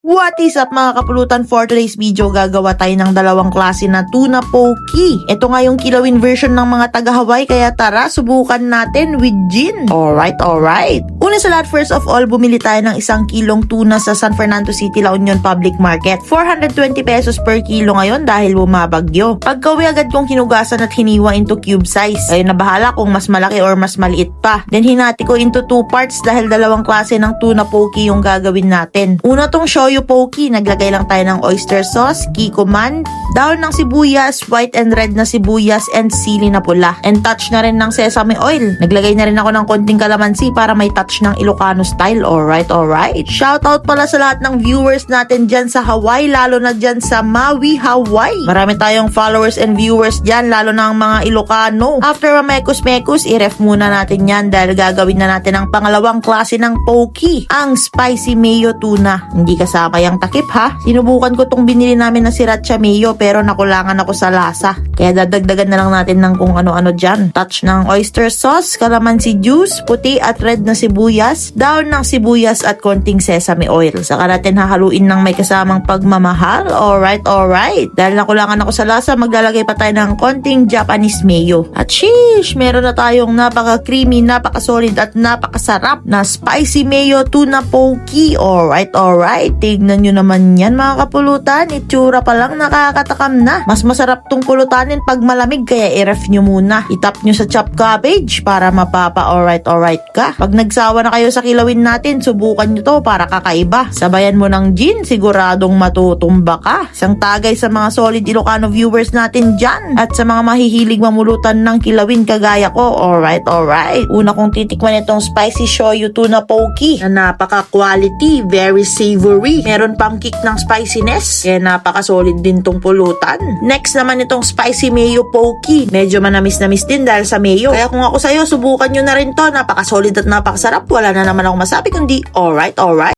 What is up mga kapulutan? For today's video, gagawa tayo ng dalawang klase na tuna poke. Ito nga yung kilawin version ng mga taga-Hawaii, kaya tara, subukan natin with gin. Alright. Una sa lahat, first of all, bumili tayo ng 1 kilong tuna sa San Fernando City, La Union Public Market. 420 pesos per kilo ngayon dahil bumabagyo. Pagkawi agad kong hinugasan at hiniwa into cube size. Ayun na bahala kung mas malaki or mas maliit pa. Then hinati ko into 2 parts dahil dalawang klase ng tuna poke yung gagawin natin. Una tong shoyu poke, naglagay lang tayo ng oyster sauce, kikoman, dahon ng sibuyas, white and red na sibuyas, and sili na pula. And touch na rin ng sesame oil. Naglagay na rin ako ng konting kalamansi para may touch ng Ilocano style. Alright. Shoutout pala sa lahat ng viewers natin dyan sa Hawaii, lalo na dyan sa Maui, Hawaii. Marami tayong followers and viewers dyan, lalo na ang mga Ilocano. After mamekos-mekos, i-ref muna natin yan dahil gagawin na natin ang pangalawang klase ng poke, ang spicy mayo tuna. Hindi kasama yung takip ha. Sinubukan ko tong binili namin na sriracha mayo pero nakulangan ako sa lasa. Kaya dadagdagan na lang natin ng kung ano-ano dyan. Touch ng oyster sauce, calamansi juice, puti at red na sibuyas, dahon ng sibuyas at konting sesame oil. Saka natin hahaluin ng may kasamang pagmamahal. Alright. Dahil nakulangan ako sa lasa, maglalagay pa tayo ng konting Japanese mayo. At sheesh, meron na tayong napaka-creamy, napaka-solid at napakasarap na spicy mayo tuna poke. Alright. Tignan nyo naman yan mga kapulutan. Itsura pa lang nakakatakam na. Mas masarap tong pulutanin pag malamig, kaya i-ref nyo muna. Itap nyo sa chopped cabbage para mapapa alright ka. Pag nagsawa na kayo sa kilawin natin, subukan nyo to para kakaiba. Sabayan mo ng gin, siguradong matutumba ka. Isang tagay sa mga solid Ilocano viewers natin dyan. At sa mga mahihilig mamulutan ng kilawin kagaya ko. Alright. Una kong titikman itong spicy shoyu tuna poke na napaka-quality, very savory. Meron pang kick ng spiciness. Kaya napaka-solid din tong pulutan. Next naman itong spicy mayo poke. Medyo manamis-namis din dahil sa mayo. Kaya kung ako sa'yo, subukan nyo na rin to. Napaka-solid at napakasarap. Wala na naman ako masabi kundi alright.